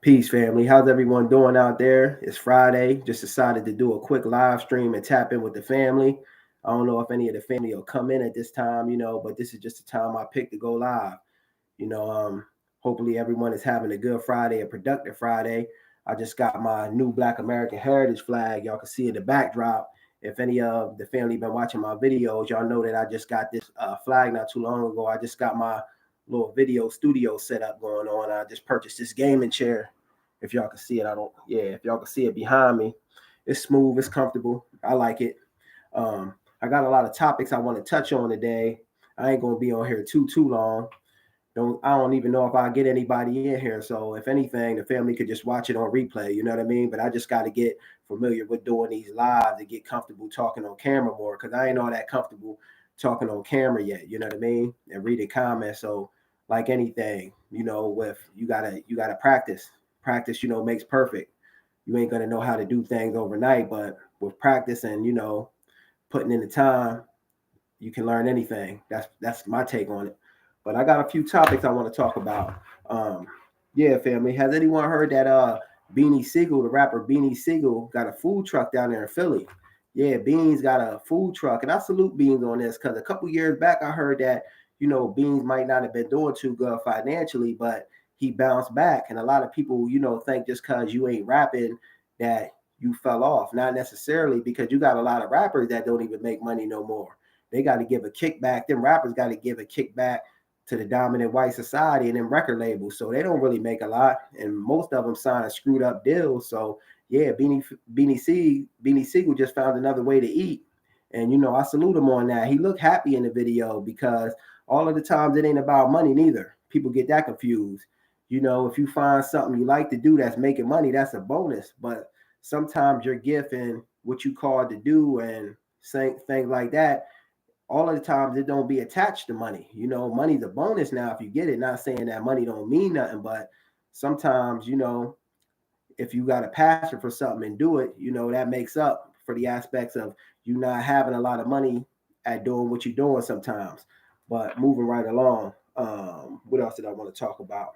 Peace, family. How's everyone doing out there? It's Friday. Just decided to do a quick live stream and tap in with the family. I don't know if any of the family will come in at this time, but this is just the time I picked to go live. You know, um, Hopefully everyone is having a good Friday, a productive Friday. I just got my new Black American Heritage flag. Y'all can see in the backdrop. If any of the family been watching my videos, y'all know that I just got this flag not too long ago. I just got my little video studio setup going on. I just purchased this gaming chair. If y'all can see it, if y'all can see it behind me, it's smooth, it's comfortable. I like it. I got a lot of topics I want to touch on today. I ain't gonna be on here too long. I don't even know if I get anybody in here. So if anything, the family could just watch it on replay. You know what I mean? But I just got to get familiar with doing these lives to get comfortable talking on camera more, because I ain't all that comfortable talking on camera yet. You know what I mean? And reading comments. So like anything, with you gotta practice. Practice, makes perfect. You ain't gonna know how to do things overnight, but with practice and putting in the time, you can learn anything. That's my take on it. But I got a few topics I want to talk about. Um, yeah, family. Has anyone heard that Beanie Siegel, the rapper Beanie Siegel, got a food truck down there in Philly? Yeah, Beans got a food truck, and I salute Beans on this because a couple years back I heard that Beans might not have been doing too good financially, but he bounced back, and a lot of people think just because you ain't rapping that you fell off. Not necessarily, because you got a lot of rappers that don't even make money no more. They got to give a kickback. Them rappers got to give a kickback to the dominant white society and then record labels. So they don't really make a lot. And most of them sign screwed up deals. So yeah, Beanie Siegel just found another way to eat. And I salute him on that. He looked happy in the video because all of the times it ain't about money neither. People get that confused. If you find something you like to do that's making money, that's a bonus. But sometimes your gift and what you called to do and things like that, all of the times it don't be attached to money. Money's a bonus now if you get it. Not saying that money don't mean nothing, but sometimes, if you got a passion for something and do it, that makes up for the aspects of you not having a lot of money at doing what you're doing sometimes. But moving right along, what else did I want to talk about?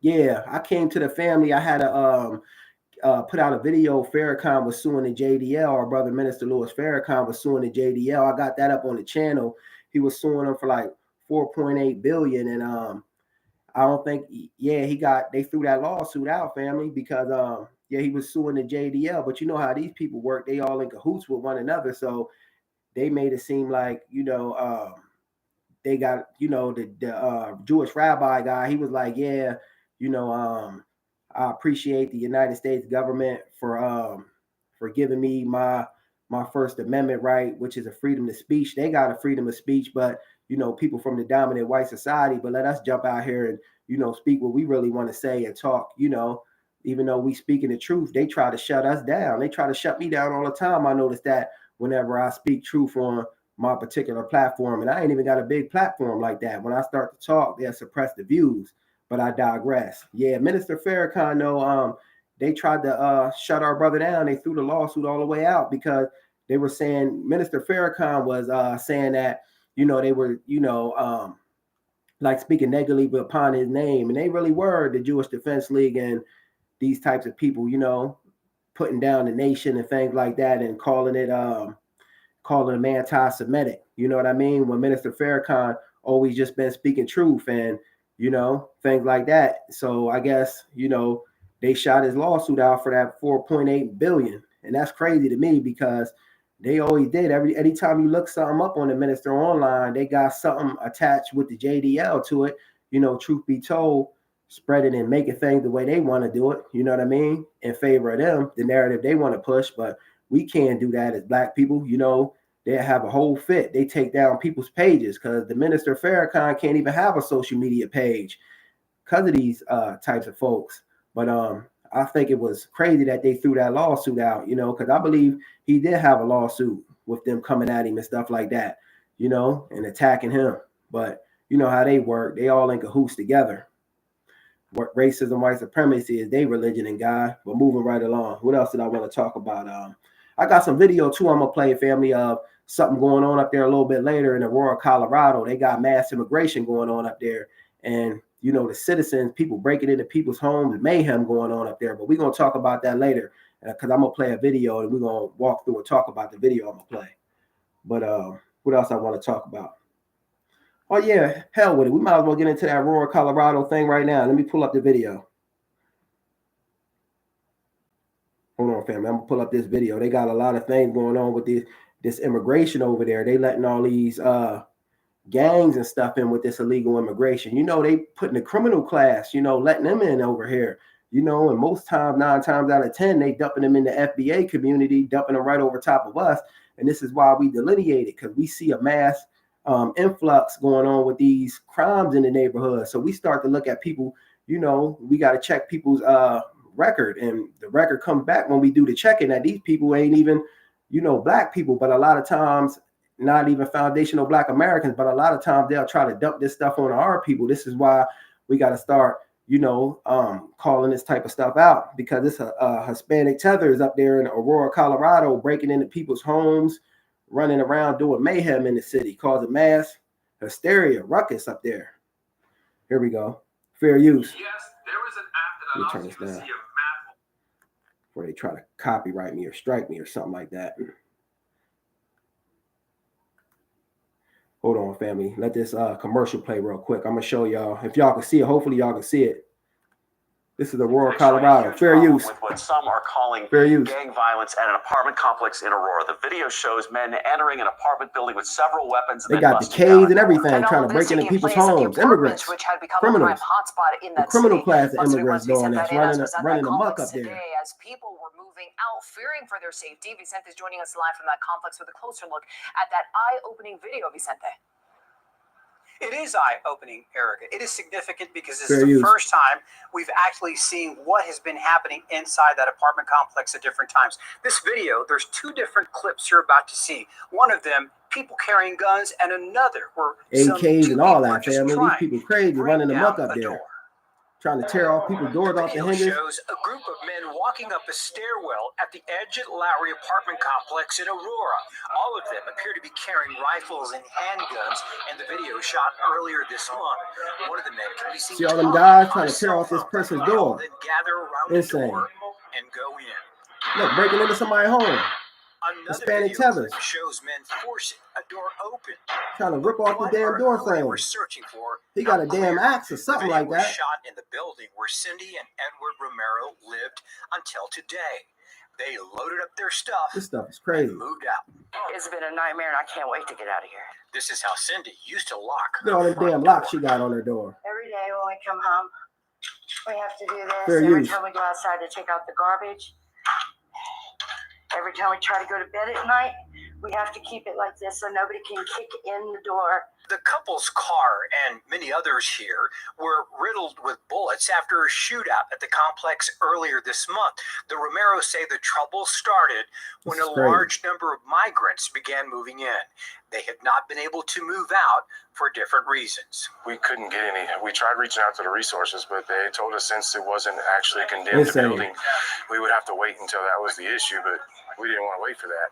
Yeah, I came to the family. I had put out a video. Farrakhan was suing the JDL. Our brother Minister Louis Farrakhan was suing the JDL. I got that up on the channel. He was suing them for like 4.8 billion, and I don't think they threw that lawsuit out, family, because he was suing the JDL. But you know how these people work; they all in cahoots with one another. So they made it seem like they got the Jewish rabbi guy. He was like, I appreciate the United States government for giving me my First Amendment right, which is a freedom of speech. They got a freedom of speech, but people from the dominant white society. But let us jump out here and speak what we really want to say and talk. Even though we speaking the truth, they try to shut us down. They try to shut me down all the time. I notice that whenever I speak truth on my particular platform, and I ain't even got a big platform like that. When I start to talk, they'll suppress the views. But I digress. Yeah, Minister Farrakhan, they tried to shut our brother down. They threw the lawsuit all the way out because they were saying Minister Farrakhan was saying that they were like speaking negatively upon his name, and they really were the Jewish Defense League and these types of people, putting down the nation and things like that, and calling them anti-Semitic. You know what I mean? When Minister Farrakhan always just been speaking truth and things like that. So I guess, they shot his lawsuit out for that 4.8 billion. And that's crazy to me because they always did. Anytime you look something up on the minister online, they got something attached with the JDL to it. Truth be told, spreading and making things the way they want to do it. You know what I mean? In favor of them, the narrative they want to push. But we can't do that as Black people. They have a whole fit. They take down people's pages because the Minister Farrakhan can't even have a social media page because of these types of folks. But I think it was crazy that they threw that lawsuit out, because I believe he did have a lawsuit with them coming at him and stuff like that, and attacking him. But you know how they work. They all in cahoots together. What racism, white supremacy is their religion and God. But moving right along. What else did I want to talk about? I got some video too I'm going to play, family, of something going on up there a little bit later in Aurora, Colorado. They got mass immigration going on up there. And, you know, the citizens, people breaking into people's homes, mayhem going on up there. But we're going to talk about that later because I'm going to play a video and we're going to walk through and talk about the video I'm going to play. But what else I want to talk about? Oh, yeah, hell with it. We might as well get into that Aurora, Colorado thing right now. Let me pull up the video. Hold on, family. I'm going to pull up this video. They got a lot of things going on with this immigration over there. They letting all these gangs and stuff in with this illegal immigration. You know, they put in the criminal class, you know, letting them in over here. You know, and most times, 9 times out of 10, they dumping them in the FBA community, dumping them right over top of us. And this is why we delineate it, because we see a mass influx going on with these crimes in the neighborhood. So we start to look at people, you know, we got to check people's record, and the record comes back when we do the checking that these people ain't even, you know, black people, but a lot of times not even foundational black Americans, but a lot of times they'll try to dump this stuff on our people. This is why we got to start, you know, calling this type of stuff out, because it's a Hispanic tethers up there in Aurora, Colorado, breaking into people's homes, running around doing mayhem in the city, causing mass hysteria, ruckus up there. Here we go. Fair use. Yes, there is an app that allows you to see a map. Before they try to copyright me or strike me or something like that. Hold on, family. Let this commercial play real quick. I'm going to show y'all. If y'all can see it, hopefully y'all can see it. This is Aurora, Colorado. Fair use. With what some are calling fair use. Gang violence at an apartment complex in Aurora. The video shows men entering an apartment building with several weapons. They got the K's and everything, trying to break into people's homes. Immigrants, which had become criminals, a hotspot in that the criminal city. class of immigrants doing that, running amok up there. As people were moving out, fearing for their safety, Vicente is joining us live from that complex with a closer look at that eye-opening video. Vicente. It is eye-opening, Erica. It is significant because this is the first time we've actually seen what has been happening inside that apartment complex at different times. This video, there's 2 different clips you're about to see. One of them, people carrying guns, and another where AKs and all that, family. These people crazy running amok up there. Trying to tear off people's doors off the hinges. Shows a group of men walking up a stairwell at the Edgett Lowry apartment complex in Aurora. All of them appear to be carrying rifles and handguns, and the video shot earlier this month. One of the men can be seen. See all them guys trying to tear off this person's door. Then gather around the door and go in. Look, breaking into somebody's home. Hispanic tethers shows men forcing a door open, trying to rip off the damn door frame. We're searching for. He got a damn axe or something like that. Shot in the building where Cindy and Edward Romero lived until today. They loaded up their stuff. This stuff is crazy. And moved out. It's been a nightmare, and I can't wait to get out of here. This is how Cindy used to lock. Look at all the damn locks she got on her door. Every day when we come home, we have to do this. Fair Every use. time we go outside to take out the garbage. Every time we try to go to bed at night, we have to keep it like this so nobody can kick in the door. The couple's car and many others here were riddled with bullets after a shootout at the complex earlier this month. The Romeros say the trouble started when a large number of migrants began moving in. They have not been able to move out for different reasons. We couldn't get any. We tried reaching out to the resources, but they told us since it wasn't actually a condemned building, we would have to wait until that was the issue, but we didn't want to wait for that.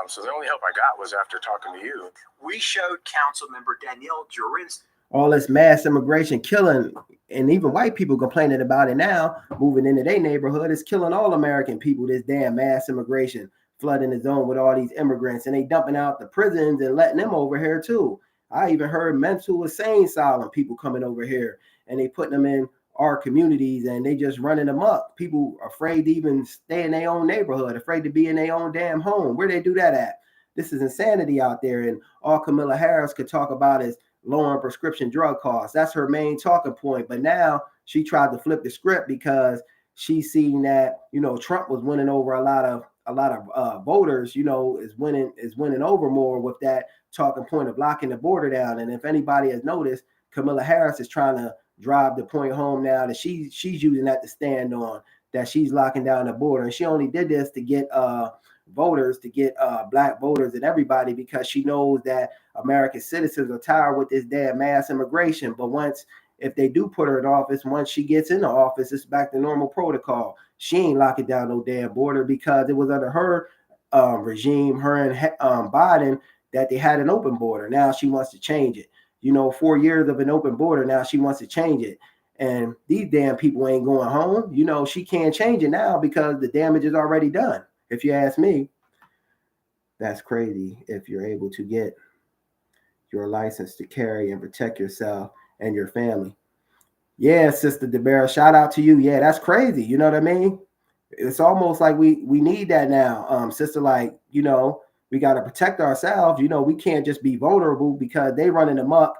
So the only help I got was after talking to you. We showed council member Danielle Jurin's. All this mass immigration killing, and even white people complaining about it now, moving into their neighborhood is killing all American people. This damn mass immigration flooding the zone with all these immigrants, and they dumping out the prisons and letting them over here too. I even heard mental insane asylum people coming over here, and they putting them in our communities, and they just running them up. People afraid to even stay in their own neighborhood, afraid to be in their own damn home. Where they do that at? This is insanity out there, and all Kamala Harris could talk about is lowering prescription drug costs. That's her main talking point. But now she tried to flip the script because she's seen that, you know, Trump was winning over a lot of voters, you know, is winning over more with that talking point of locking the border down. And if anybody has noticed, Kamala Harris is trying to drive the point home now that she's using that to stand on, that she's locking down the border. And she only did this to get voters, to get black voters and everybody, because she knows that American citizens are tired with this damn mass immigration. But if they do put her in office, once she gets into office, it's back to normal protocol. She ain't locking down no damn border, because it was under her regime, her and Biden, that they had an open border. Now she wants to change it. You know, 4 years of an open border. Now she wants to change it. And these damn people ain't going home. You know, she can't change it now because the damage is already done. If you ask me, that's crazy. If you're able to get your license to carry and protect yourself and your family. Yeah, Sister DeBera, shout out to you. Yeah, that's crazy. You know what I mean? It's almost like we need that now. Sister, like, you know, we got to protect ourselves. You know, we can't just be vulnerable because they running amok.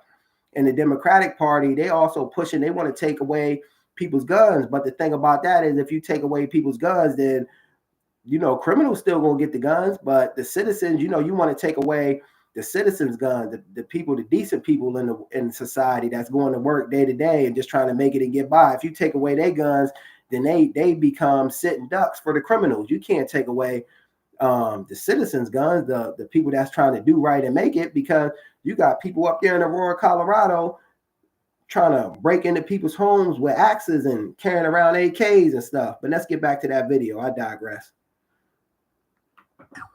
In the Democratic Party, they also pushing, they want to take away people's guns. But the thing about that is if you take away people's guns, then, you know, criminals still gonna get the guns, but the citizens, you know, you want to take away the citizens' guns, the people, the decent people in society that's going to work day to day and just trying to make it and get by. If you take away their guns, then they become sitting ducks for the criminals. You can't take away the citizens' guns, the people that's trying to do right and make it, because you got people up there in Aurora, Colorado, trying to break into people's homes with axes and carrying around AKs and stuff. But let's get back to that video. I digress.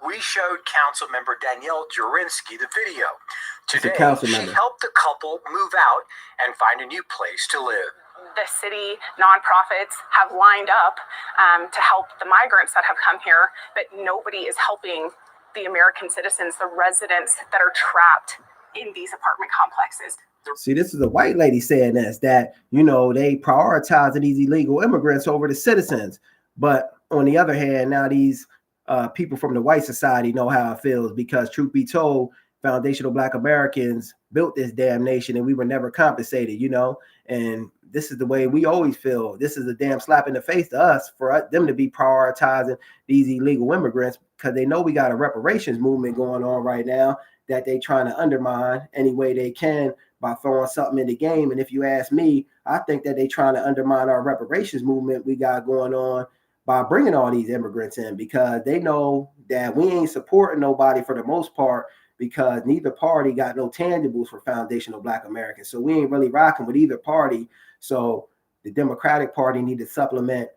We showed council member Danielle Jurinsky the video. Today, she member. helped the couple move out and find a new place to live. The city nonprofits have lined up to help the migrants that have come here, but nobody is helping the American citizens, the residents that are trapped in these apartment complexes. See, this is a white lady saying this, that, you know, they prioritizing these illegal immigrants over the citizens. But on the other hand, now these people from the white society know how it feels, because truth be told, foundational Black Americans built this damn nation and we were never compensated, you know, and this is the way we always feel. This is a damn slap in the face to us for them to be prioritizing these illegal immigrants, because they know we got a reparations movement going on right now that they trying to undermine any way they can by throwing something in the game. And if you ask me, I think that they trying to undermine our reparations movement we got going on by bringing all these immigrants in, because they know that we ain't supporting nobody for the most part, because neither party got no tangibles for foundational Black Americans. So we ain't really rocking with either party. So the Democratic Party need to supplement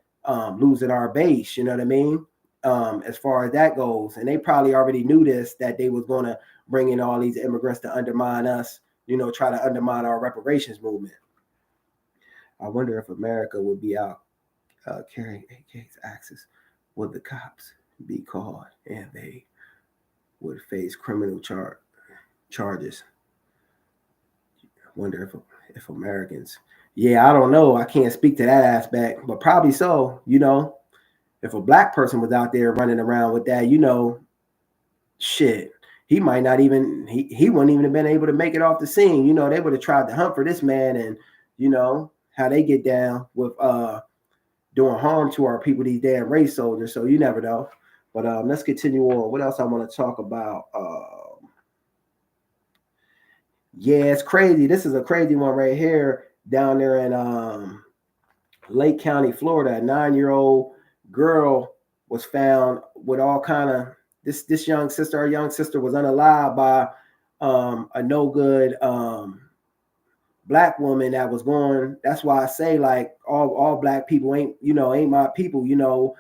losing our base, you know what I mean? As far as that goes. And they probably already knew this, that they was going to bring in all these immigrants to undermine us, you know, try to undermine our reparations movement. I wonder if America would be out carrying AKs, axes, would the cops be called and they would face criminal charges? I wonder if Americans, yeah, I don't know. I can't speak to that aspect, but probably so. You know, if a Black person was out there running around with that, you know, shit, he might not even, he wouldn't even have been able to make it off the scene. You know, they would have tried to hunt for this man, and, you know, how they get down with doing harm to our people, these damn race soldiers. So you never know. But let's continue on. What else I want to talk about? Yeah, it's crazy. This is a crazy one right here down there in Lake County, Florida. A 9-year-old girl was found with all kind of this young sister. Our young sister was unalived by a no good Black woman that was going. That's why I say, like, all Black people ain't my people, you know,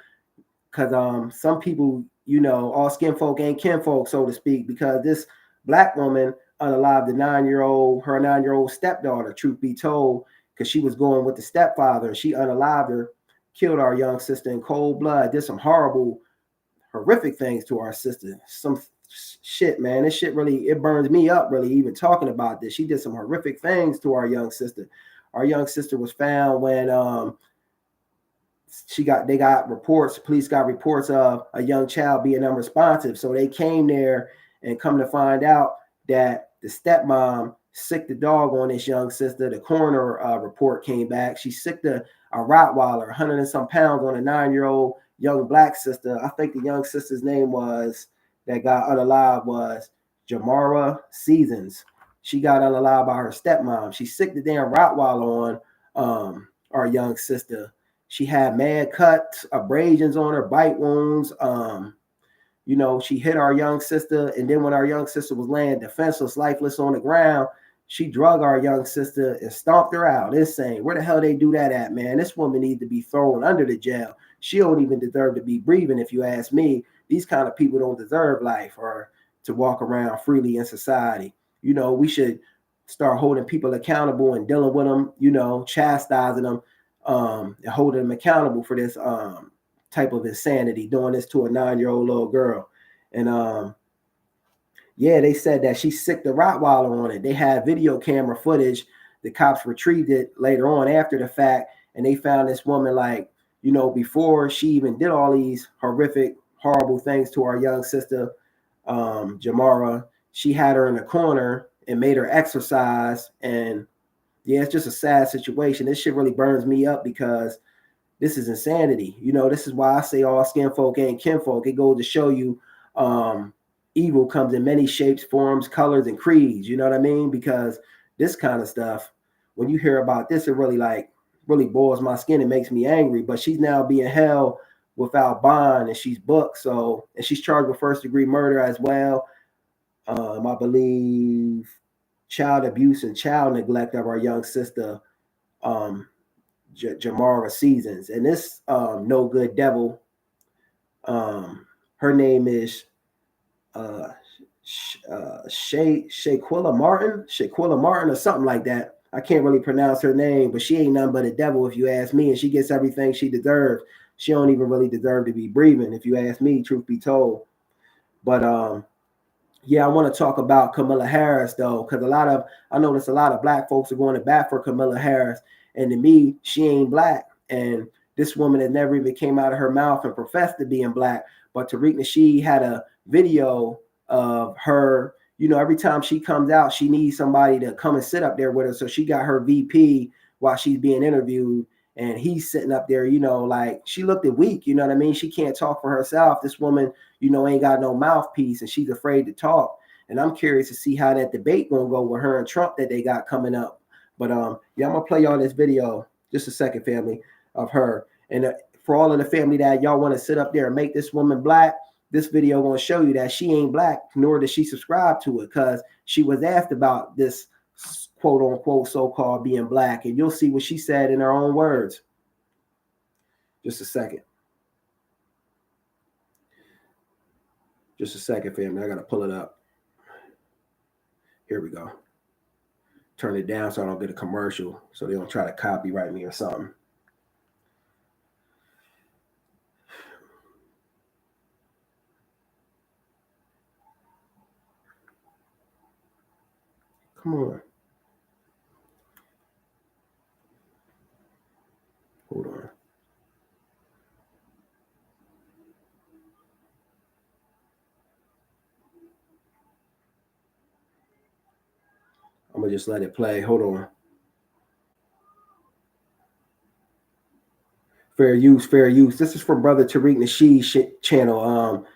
because some people, you know, all skin folk ain't kinfolk, so to speak, because this Black woman unalived her 9-year-old stepdaughter, truth be told, because she was going with the stepfather. She unalived her, killed our young sister in cold blood, did some horrible, horrific things to our sister. Some shit, man. This shit really, it burns me up really even talking about this. She did some horrific things to our young sister. Our young sister was found when police got reports of a young child being unresponsive. So they came there and come to find out that the stepmom sicked the dog on this young sister. The coroner report came back. She sicked a Rottweiler, 100 and some pounds, on a 9-year-old young Black sister. I think the young sister's name that got unalived was Jamara Seasons. She got unalived by her stepmom. She sicked the damn Rottweiler on our young sister. She had mad cuts, abrasions on her, bite wounds. You know, she hit our young sister, and then when our young sister was laying defenseless, lifeless on the ground, she drug our young sister and stomped her out. Insane. Where the hell they do that at, man? This woman needs to be thrown under the jail. She don't even deserve to be breathing, if you ask me. These kind of people don't deserve life or to walk around freely in society. You know, we should start holding people accountable and dealing with them, you know, chastising them, and holding them accountable for this type of insanity, doing this to a 9-year-old little girl. And yeah, they said that she sicked the Rottweiler on it. They had video camera footage. The cops retrieved it later on after the fact, and they found this woman, like, you know, before she even did all these horrific, horrible things to our young sister, Jamara. She had her in the corner and made her exercise. And yeah, it's just a sad situation. This shit really burns me up because this is insanity. You know, this is why I say all skin folk ain't kinfolk. It goes to show you evil comes in many shapes, forms, colors, and creeds. You know what I mean? Because this kind of stuff, when you hear about this, it really boils my skin. It makes me angry. But she's now being held without bond, and she's booked. So, and she's charged with first-degree murder as well. I believe child abuse and child neglect of our young sister, Jamara Seasons. And this no good devil, her name is Shaquilla Martin or something like that. I can't really pronounce her name, but she ain't nothing but a devil if you ask me, and she gets everything she deserves. She don't even really deserve to be breathing, if you ask me, truth be told. But yeah, I want to talk about Kamala Harris though, because I notice a lot of black folks are going to bat for Kamala Harris, and to me, she ain't black. And this woman that never even came out of her mouth and professed to being black. But Tariq Nasheed had a video of her. You know, every time she comes out, she needs somebody to come and sit up there with her. So she got her VP while she's being interviewed, and he's sitting up there, you know, like she looked weak, you know what I mean? She can't talk for herself. This woman, you know, ain't got no mouthpiece, and she's afraid to talk. And I'm curious to see how that debate gonna go with her and Trump that they got coming up. But yeah, I'm gonna play y'all this video, just a second, family, of her. And for all of the family that y'all want to sit up there and make this woman black, this video gonna show you that she ain't black, nor does she subscribe to it, because she was asked about this quote unquote so-called being black, and you'll see what she said in her own words. Just a second. Just a second, family. I gotta pull it up. Here we go. Turn it down so I don't get a commercial, so they don't try to copyright me or something. Come on. Hold on. I'm gonna just let it play. Hold on. Fair use, fair use. This is from Brother Tariq Nasheed's channel.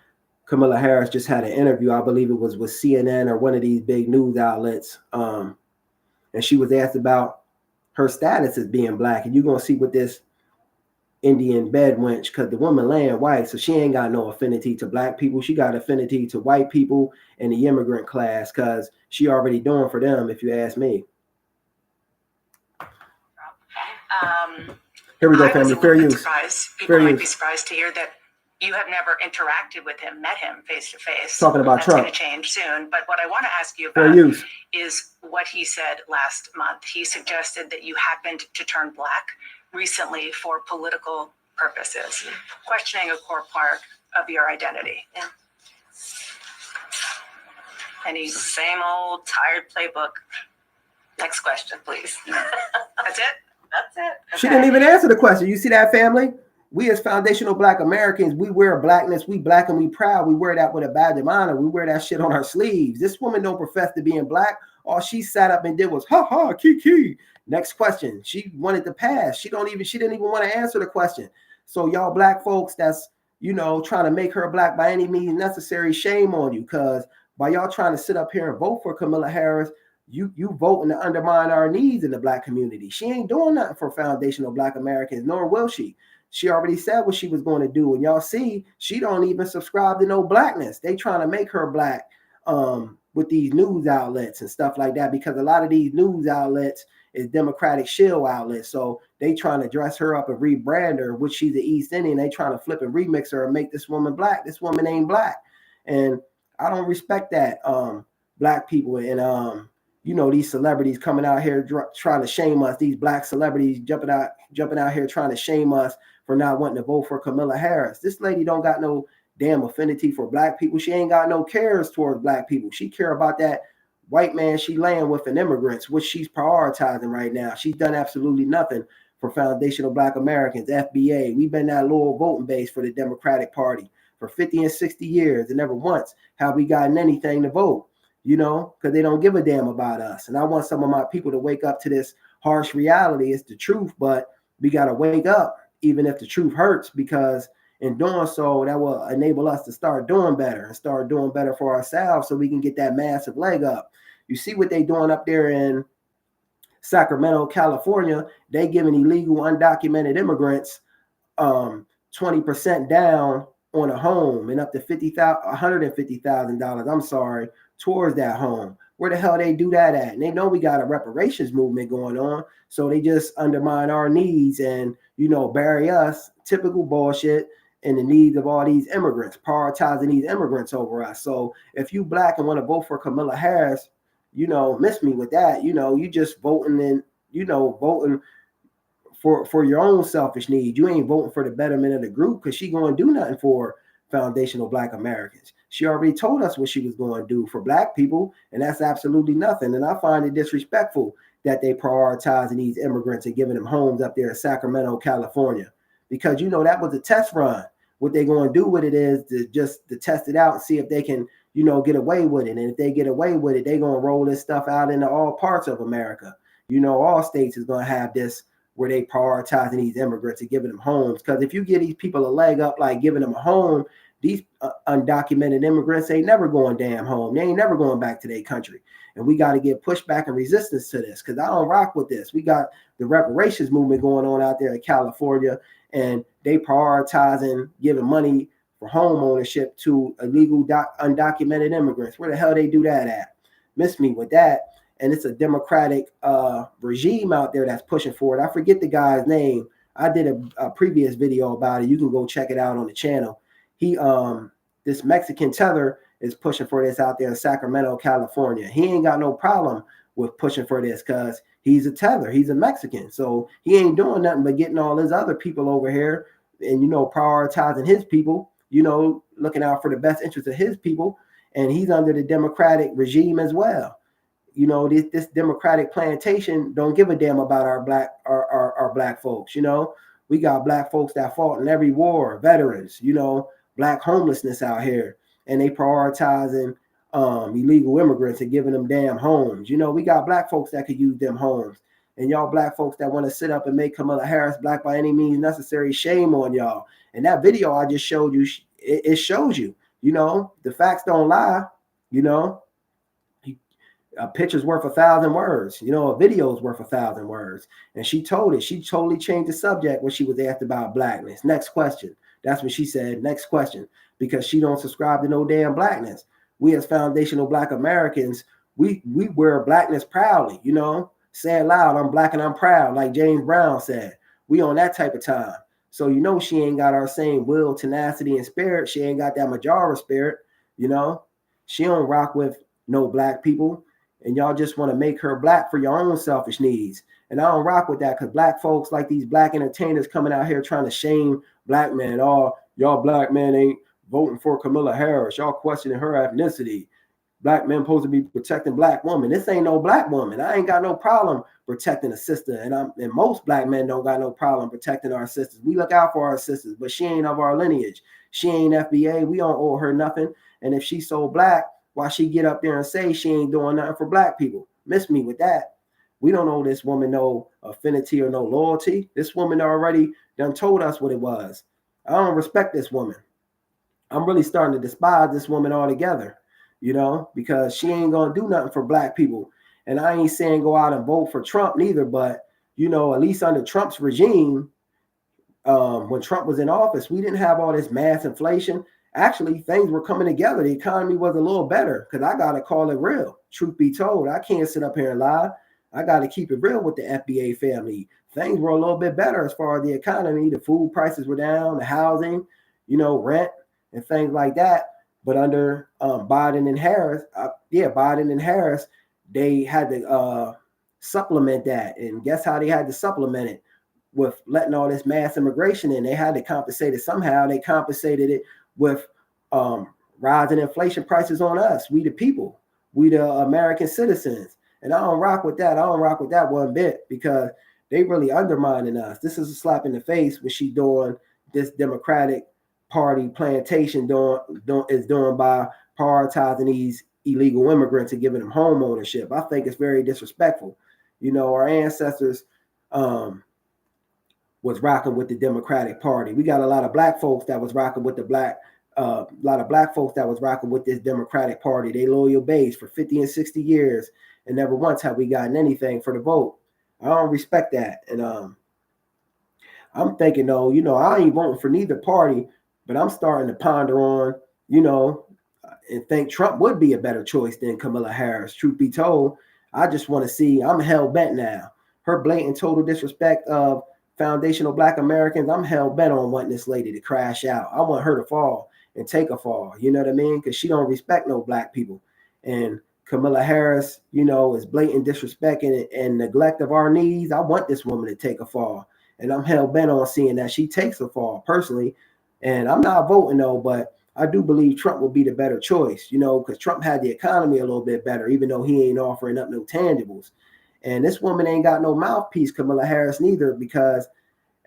Kamala Harris just had an interview, I believe it was with CNN or one of these big news outlets. And she was asked about her status as being black. And you're going to see what this Indian bed wench, because the woman laying white, so she ain't got no affinity to black people. She got affinity to white people and the immigrant class, because she already doing for them, if you ask me. Here we go, family. Fair use. People might be surprised to hear that you have never interacted with him, met him face to face. Talking about Trump. That's going to change soon. But what I want to ask you about is what he said last month. He suggested that you happened to turn black recently for political purposes, questioning a core part of your identity. Yeah. Any same old tired playbook. Next question, please. That's it? That's it. Okay. She didn't even answer the question. You see that, family? We as foundational Black Americans, we wear blackness. We black and we proud. We wear that with a badge of honor. We wear that shit on our sleeves. This woman don't profess to being black. All she sat up and did was ha ha kiki. Next question. She wanted to pass. She didn't even want to answer the question. So y'all black folks that's, you know, trying to make her black by any means necessary, shame on you. Because by y'all trying to sit up here and vote for Kamala Harris, you voting to undermine our needs in the black community. She ain't doing nothing for foundational Black Americans, nor will she. She already said what she was going to do. And y'all see, she don't even subscribe to no blackness. They trying to make her black with these news outlets and stuff like that, because a lot of these news outlets is Democratic shill outlets. So they trying to dress her up and rebrand her, which she's the East Indian. They trying to flip and remix her and make this woman black. This woman ain't black. And I don't respect that, black people. And you know, these celebrities coming out here trying to shame us, these black celebrities jumping out here trying to shame us for not wanting to vote for Kamala Harris. This lady don't got no damn affinity for black people. She ain't got no cares towards black people. She care about that white man she laying with and immigrants, which she's prioritizing right now. She's done absolutely nothing for foundational black Americans, FBA. We've been that loyal voting base for the Democratic Party for 50 and 60 years, and never once have we gotten anything to vote, you know, because they don't give a damn about us. And I want some of my people to wake up to this harsh reality. It's the truth, but we got to wake up, even if the truth hurts, because in doing so, that will enable us to start doing better and start doing better for ourselves so we can get that massive leg up. You see what they doing up there in Sacramento, California? They giving illegal undocumented immigrants 20% down on a home and up to $150,000, I'm sorry, towards that home. Where the hell they do that at? And they know we got a reparations movement going on, so they just undermine our needs and, you know, bury us, typical bullshit, in the needs of all these immigrants, prioritizing these immigrants over us. So if you black and want to vote for Kamala Harris, you know, miss me with that. You know, you just voting and, you know, voting for your own selfish need. You ain't voting for the betterment of the group, because she going to do nothing for foundational black Americans. She already told us what she was going to do for black people, and that's absolutely nothing. And I find it disrespectful that they prioritizing these immigrants and giving them homes up there in Sacramento, California, because, you know, that was a test run. What they're going to do with it is to test it out and see if they can, you know, get away with it. And if they get away with it, they're going to roll this stuff out into all parts of America. You know, all states is going to have this, where they prioritizing these immigrants and giving them homes. Because if you give these people a leg up, like giving them a home, these undocumented immigrants ain't never going damn home. They ain't never going back to their country. And we got to get pushback and resistance to this, because I don't rock with this. We got the reparations movement going on out there in California, and they prioritizing giving money for home ownership to illegal undocumented immigrants. Where the hell they do that at? Miss me with that. And it's a Democratic regime out there that's pushing for it. I forget the guy's name. I did a previous video about it. You can go check it out on the channel. He, this Mexican tether is pushing for this out there in Sacramento, California. He ain't got no problem with pushing for this because he's a tether. He's a Mexican. So he ain't doing nothing but getting all his other people over here and, you know, prioritizing his people, you know, looking out for the best interest of his people. And he's under the Democratic regime as well. You know, this Democratic plantation don't give a damn about our black folks. You know, we got black folks that fought in every war, veterans, you know, black homelessness out here, and they prioritizing illegal immigrants and giving them damn homes. You know, we got black folks that could use them homes, and y'all black folks that want to sit up and make Kamala Harris black by any means necessary, shame on y'all. And that video I just showed you, it shows you, you know, the facts don't lie, you know. A picture's worth 1,000 words. You know, a video's worth 1,000 words. And she told it. She totally changed the subject when she was asked about blackness. Next question. That's what she said. Next question. Because she don't subscribe to no damn blackness. We as foundational black Americans, we wear blackness proudly, you know. Say it loud, I'm black and I'm proud, like James Brown said. We on that type of time. So, you know, she ain't got our same will, tenacity, and spirit. She ain't got that Majara spirit, you know. She don't rock with no black people. And y'all just want to make her black for your own selfish needs. And I don't rock with that, because black folks, like these black entertainers coming out here trying to shame black men. Oh, y'all black men ain't voting for Kamala Harris. Y'all questioning her ethnicity. Black men supposed to be protecting black women. This ain't no black woman. I ain't got no problem protecting a sister. And most black men don't got no problem protecting our sisters. We look out for our sisters, but she ain't of our lineage. She ain't FBA. We don't owe her nothing. And if she's so black, why she get up there and say she ain't doing nothing for black people? Miss me with that. We don't owe this woman no affinity or no loyalty. This woman already done told us what it was. I don't respect this woman. I'm really starting to despise this woman altogether, you know, because she ain't going to do nothing for black people. And I ain't saying go out and vote for Trump neither, but, you know, at least under Trump's regime, when Trump was in office, we didn't have all this mass inflation. Actually, things were coming together. The economy was a little better, because I got to call it real. Truth be told, I can't sit up here and lie. I got to keep it real with the FBA family. Things were a little bit better as far as the economy. The food prices were down, the housing, you know, rent and things like that. But under Biden and Harris, they had to supplement that. And guess how they had to supplement it? With letting all this mass immigration in. They had to compensate it somehow. They compensated it with rising inflation prices on us. We the people. We the American citizens. And I don't rock with that. I don't rock with that one bit, because they really undermining us. This is a slap in the face what she doing, this Democratic Party plantation is doing by prioritizing these illegal immigrants and giving them home ownership. I think it's very disrespectful. You know, our ancestors was rocking with the Democratic Party. We got a lot of black folks that was rocking with a lot of black folks that was rocking with this Democratic Party. They loyal base for 50 and 60 years, and never once have we gotten anything for the vote. I don't respect that. And I'm thinking, though, you know, I ain't voting for neither party, but I'm starting to ponder on, you know, and think Trump would be a better choice than Kamala Harris. Truth be told, I just want to see, I'm hell bent now. Her blatant total disrespect of foundational Black Americans, I'm hell bent on wanting this lady to crash out. I want her to fall and take a fall. You know what I mean? Because she don't respect no black people. And Kamala Harris, you know, is blatant disrespect and neglect of our needs. I want this woman to take a fall. And I'm hell bent on seeing that she takes a fall personally. And I'm not voting though, but I do believe Trump will be the better choice, you know, because Trump had the economy a little bit better, even though he ain't offering up no tangibles. And this woman ain't got no mouthpiece, Kamala Harris, neither, because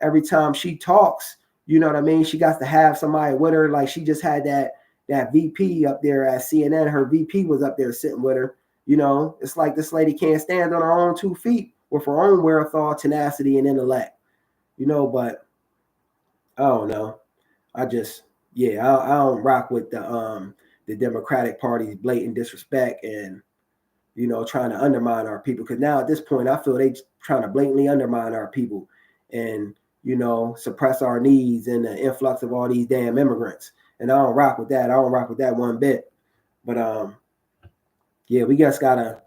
every time she talks, you know what I mean, she got to have somebody with her. Like she just had that VP up there at CNN. Her VP was up there sitting with her. You know, it's like this lady can't stand on her own 2 feet with her own wherewithal, tenacity, and intellect. You know, but I don't know. I don't rock with the Democratic Party's blatant disrespect and, you know, trying to undermine our people. Because now at this point, I feel they trying to blatantly undermine our people and, you know, suppress our needs and the influx of all these damn immigrants. And I don't rock with that. I don't rock with that one bit. But yeah, we just gotta,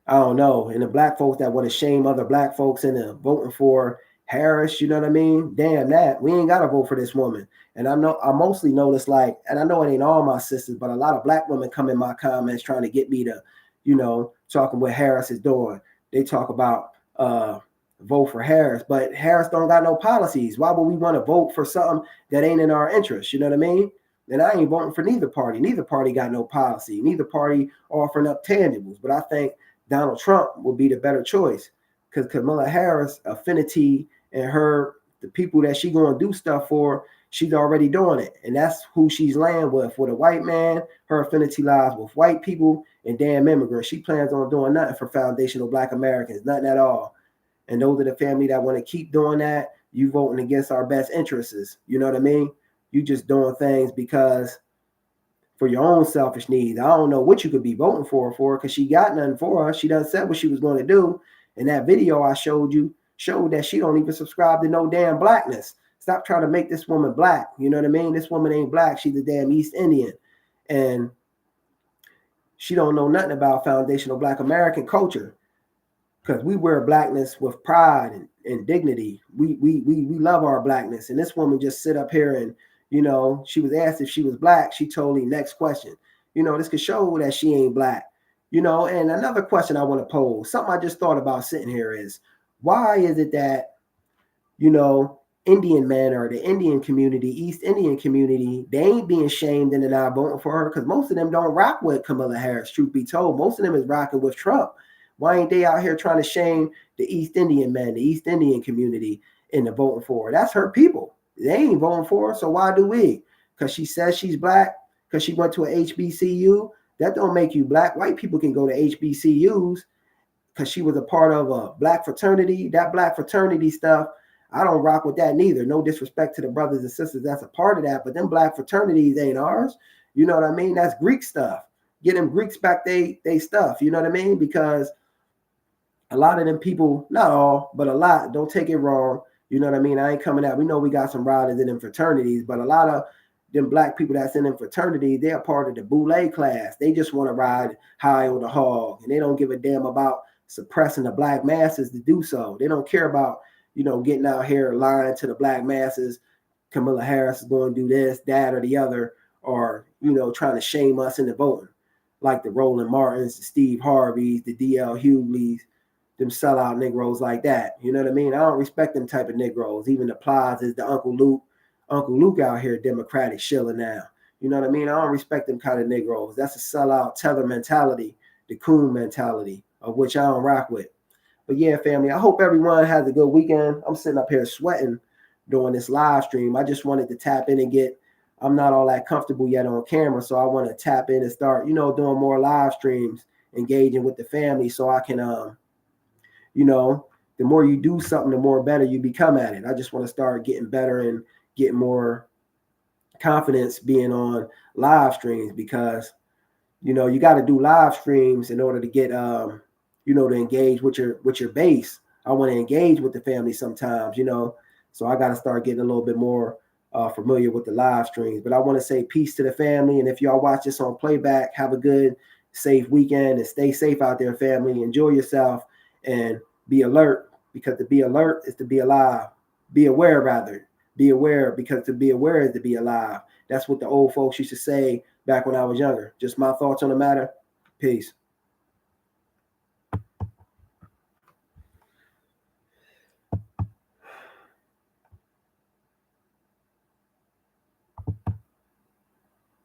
I don't know. And the black folks that want to shame other black folks into voting for Harris, you know what I mean? Damn that. We ain't gotta vote for this woman. And I mostly notice, like, and I know it ain't all my sisters, but a lot of black women come in my comments trying to get me to, you know, talking what Harris is doing. They talk about vote for Harris, but Harris don't got no policies. Why would we want to vote for something that ain't in our interest? You know what I mean? And I ain't voting for neither party. Neither party got no policy. Neither party offering up tangibles. But I think Donald Trump will be the better choice, because Kamala Harris affinity and the people that she going to do stuff for, she's already doing it. And that's who she's laying with. For the white man, her affinity lies with white people and damn immigrants. She plans on doing nothing for foundational Black Americans, nothing at all. And those are the family that want to keep doing that. You voting against our best interests. You know what I mean? You just doing things because for your own selfish needs. I don't know what you could be voting for because she got nothing for us. She done said what she was going to do. And that video I showed you showed that she don't even subscribe to no damn blackness. Stop trying to make this woman black. You know what I mean? This woman ain't black. She's a damn East Indian. And she don't know nothing about foundational Black American culture, because we wear blackness with pride and dignity. We love our blackness. And this woman just sit up here and, you know, she was asked if she was black. She told me next question. You know, this could show that she ain't black. You know, and another question I want to pose, something I just thought about sitting here is, why is it that, you know, Indian men or the Indian community, East Indian community, they ain't being shamed and they're not voting for her? Because most of them don't rock with Kamala Harris, truth be told. Most of them is rocking with Trump. Why ain't they out here trying to shame the East Indian men, the East Indian community into voting for her? That's her people. They ain't voting for her, so why do we? Because she says she's black, because she went to a HBCU. That don't make you black. White people can go to HBCUs because she was a part of a black fraternity. That black fraternity stuff, I don't rock with that neither. No disrespect to the brothers and sisters that's a part of that, but them black fraternities ain't ours. You know what I mean? That's Greek stuff. Get them Greeks back they stuff. You know what I mean? Because a lot of them people, not all, but a lot, don't take it wrong. You know what I mean? I ain't coming out. We know we got some riders in them fraternities, but a lot of them black people that's in them fraternities, they're part of the boule class. They just want to ride high on the hog, and they don't give a damn about suppressing the black masses to do so. They don't care about, you know, getting out here lying to the black masses. Kamala Harris is going to do this, that, or the other, or, you know, trying to shame us into voting. like the Roland Martins, the Steve Harveys, the D.L. Hugleys, them sellout Negroes like that. You know what I mean? I don't respect them type of Negroes. Even the Plazas, the Uncle Luke out here, Democratic shilling now. You know what I mean? I don't respect them kind of Negroes. That's a sellout teller mentality, the coon mentality, of which I don't rock with. But yeah, family, I hope everyone has a good weekend. I'm sitting up here sweating during this live stream. I just wanted to tap in and I'm not all that comfortable yet on camera, so I want to tap in and start, doing more live streams, engaging with the family, so I can, the more you do something, the more better you become at it. I just want to start getting better and get more confidence being on live streams, because, you got to do live streams in order to get, to engage with your base. I want to engage with the family sometimes, so I got to start getting a little bit more familiar with the live streams. But I want to say peace to the family. And if y'all watch this on playback, have a good, safe weekend and stay safe out there, family. Enjoy yourself and be alert, because to be alert is to be alive. Be aware, rather. Be aware, because to be aware is to be alive. That's what the old folks used to say back when I was younger. Just my thoughts on the matter. Peace.